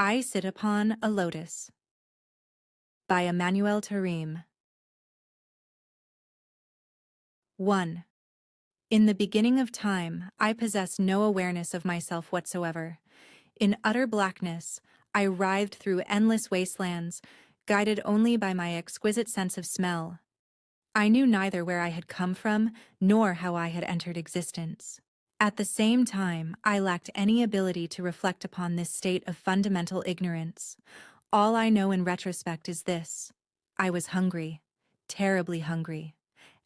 I Sit Upon a Lotus by Emanuel Tareem. 1. In the beginning of time, I possessed no awareness of myself whatsoever. In utter blackness, I writhed through endless wastelands, guided only by my exquisite sense of smell. I knew neither where I had come from, nor how I had entered existence. At the same time, I lacked any ability to reflect upon this state of fundamental ignorance. All I know in retrospect is this: I was hungry, terribly hungry.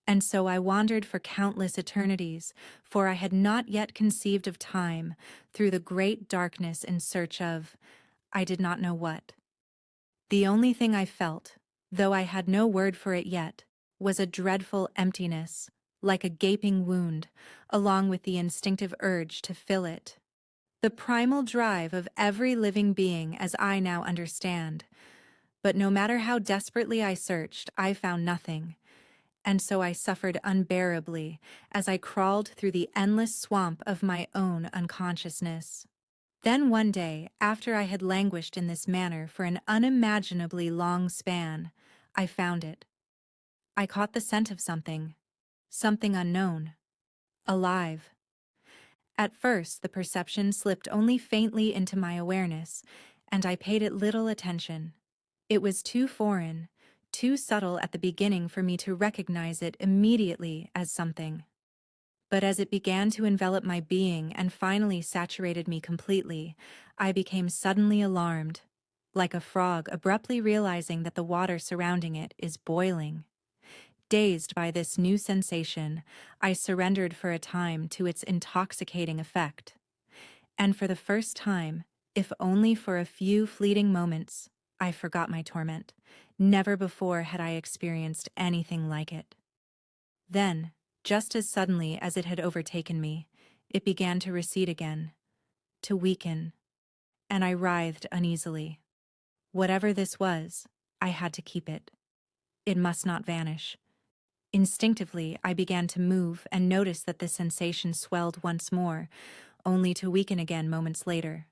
And so I wandered for countless eternities, for I had not yet conceived of time, through the great darkness in search of, I did not know what. The only thing I felt, though I had no word for it yet, was a dreadful emptiness, like a gaping wound, along with the instinctive urge to fill it. The primal drive of every living being as I now understand. But no matter how desperately I searched, I found nothing. And so I suffered unbearably as I crawled through the endless swamp of my own unconsciousness. Then one day, after I had languished in this manner for an unimaginably long span, I found it. I caught the scent of something unknown, alive. At first, the perception slipped only faintly into my awareness, and I paid it little attention. It was too foreign, too subtle at the beginning for me to recognize it immediately as something. But as it began to envelop my being and finally saturated me completely, I became suddenly alarmed, like a frog abruptly realizing that the water surrounding it is boiling. Dazed by this new sensation, I surrendered for a time to its intoxicating effect. And for the first time, if only for a few fleeting moments, I forgot my torment. Never before had I experienced anything like it. Then, just as suddenly as it had overtaken me, it began to recede again, to weaken, and I writhed uneasily. Whatever this was, I had to keep it. It must not vanish. Instinctively, I began to move and noticed that the sensation swelled once more, only to weaken again moments later.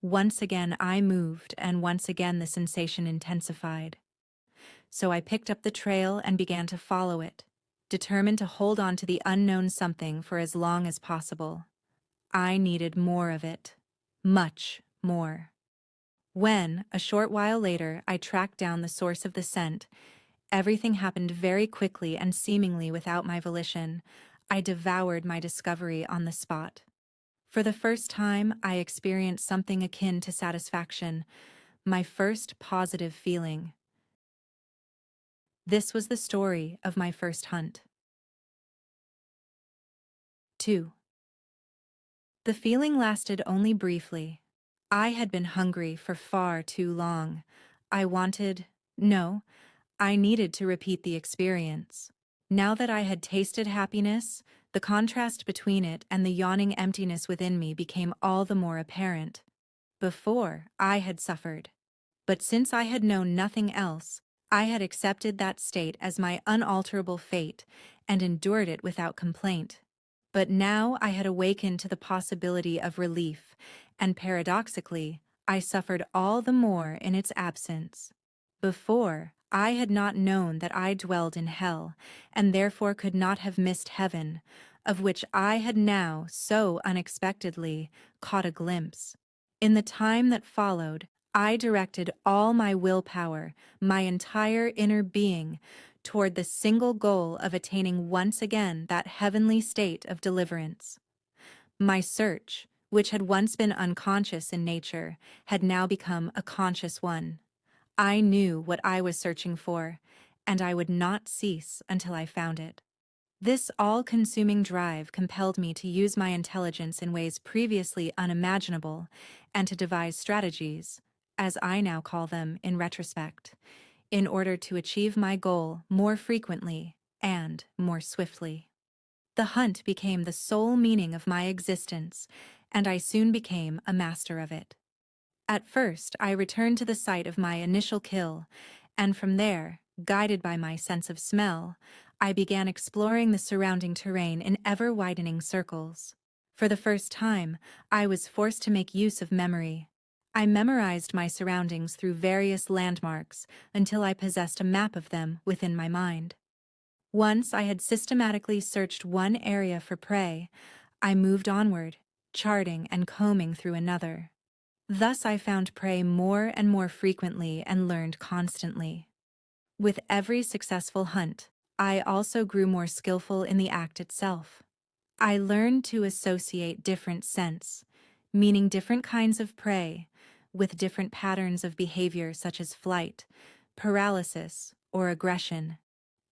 Once again I moved, and once again the sensation intensified. So I picked up the trail and began to follow it, determined to hold on to the unknown something for as long as possible. I needed more of it. Much more. When, a short while later, I tracked down the source of the scent, everything happened very quickly and seemingly without my volition. I devoured my discovery on the spot. For the first time, I experienced something akin to satisfaction, my first positive feeling. This was the story of my first hunt. 2. The feeling lasted only briefly. I had been hungry for far too long. I needed to repeat the experience. Now that I had tasted happiness, the contrast between it and the yawning emptiness within me became all the more apparent. Before, I had suffered. But since I had known nothing else, I had accepted that state as my unalterable fate and endured it without complaint. But now I had awakened to the possibility of relief, and paradoxically, I suffered all the more in its absence. Before, I had not known that I dwelled in hell, and therefore could not have missed heaven, of which I had now, so unexpectedly, caught a glimpse. In the time that followed, I directed all my willpower, my entire inner being, toward the single goal of attaining once again that heavenly state of deliverance. My search, which had once been unconscious in nature, had now become a conscious one. I knew what I was searching for, and I would not cease until I found it. This all-consuming drive compelled me to use my intelligence in ways previously unimaginable and to devise strategies, as I now call them in retrospect, in order to achieve my goal more frequently and more swiftly. The hunt became the sole meaning of my existence, and I soon became a master of it. At first, I returned to the site of my initial kill, and from there, guided by my sense of smell, I began exploring the surrounding terrain in ever-widening circles. For the first time, I was forced to make use of memory. I memorized my surroundings through various landmarks until I possessed a map of them within my mind. Once I had systematically searched one area for prey, I moved onward, charting and combing through another. Thus I found prey more and more frequently and learned constantly. With every successful hunt, I also grew more skillful in the act itself. I learned to associate different scents, meaning different kinds of prey, with different patterns of behavior such as flight, paralysis, or aggression,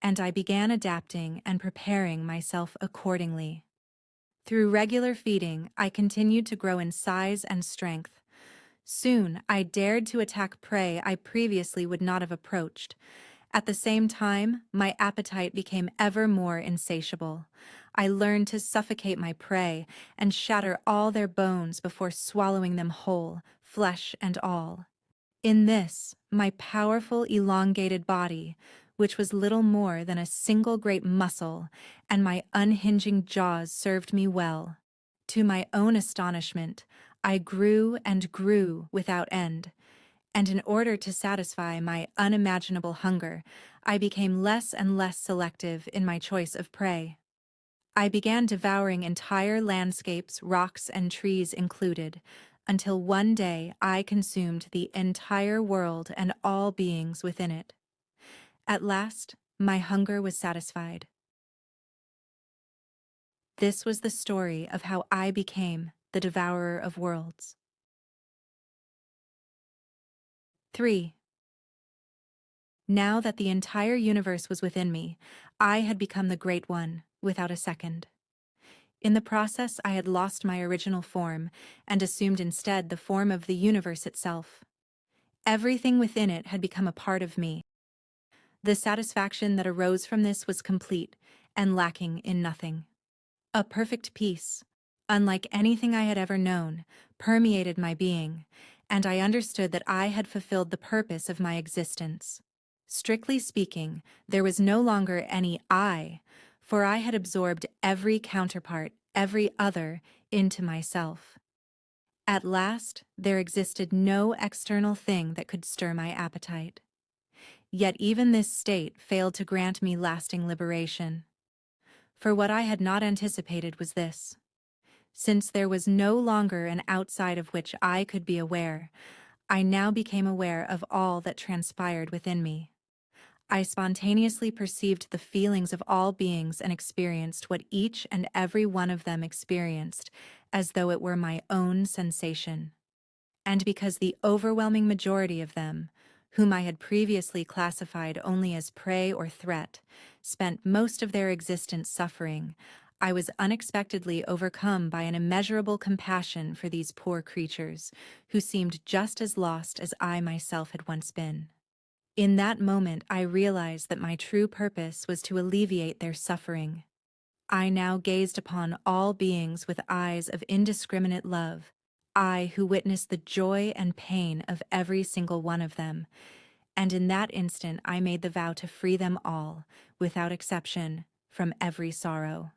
and I began adapting and preparing myself accordingly. Through regular feeding, I continued to grow in size and strength. Soon, I dared to attack prey I previously would not have approached. At the same time, my appetite became ever more insatiable. I learned to suffocate my prey and shatter all their bones before swallowing them whole, flesh and all. In this, my powerful elongated body, which was little more than a single great muscle, and my unhinging jaws served me well. To my own astonishment, I grew and grew without end, and in order to satisfy my unimaginable hunger, I became less and less selective in my choice of prey. I began devouring entire landscapes, rocks and trees included, until one day I consumed the entire world and all beings within it. At last, my hunger was satisfied. This was the story of how I became the devourer of worlds. 3. Now that the entire universe was within me, I had become the Great One, without a second. In the process, I had lost my original form and assumed instead the form of the universe itself. Everything within it had become a part of me. The satisfaction that arose from this was complete and lacking in nothing. A perfect peace, unlike anything I had ever known, permeated my being, and I understood that I had fulfilled the purpose of my existence. Strictly speaking, there was no longer any I, for I had absorbed every counterpart, every other, into myself. At last, there existed no external thing that could stir my appetite. Yet even this state failed to grant me lasting liberation. For what I had not anticipated was this. Since there was no longer an outside of which I could be aware, I now became aware of all that transpired within me. I spontaneously perceived the feelings of all beings and experienced what each and every one of them experienced, as though it were my own sensation. And because the overwhelming majority of them, whom I had previously classified only as prey or threat, spent most of their existence suffering, I was unexpectedly overcome by an immeasurable compassion for these poor creatures, who seemed just as lost as I myself had once been. In that moment, I realized that my true purpose was to alleviate their suffering. I now gazed upon all beings with eyes of indiscriminate love, I who witnessed the joy and pain of every single one of them, and in that instant I made the vow to free them all, without exception, from every sorrow.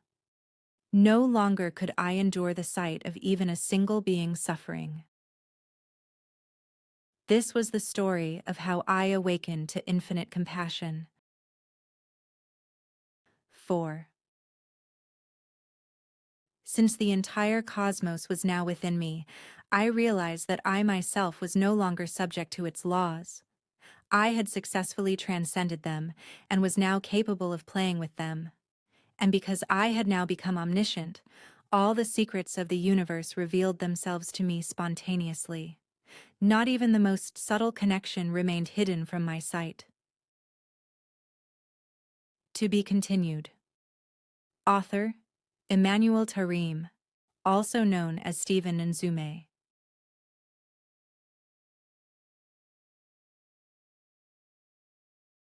No longer could I endure the sight of even a single being suffering. This was the story of how I awakened to infinite compassion. 4. Since the entire cosmos was now within me, I realized that I myself was no longer subject to its laws. I had successfully transcended them and was now capable of playing with them. And because I had now become omniscient, all the secrets of the universe revealed themselves to me spontaneously. Not even the most subtle connection remained hidden from my sight. To be continued. Author, Emanuel Tareem, also known as Stephen Nzume.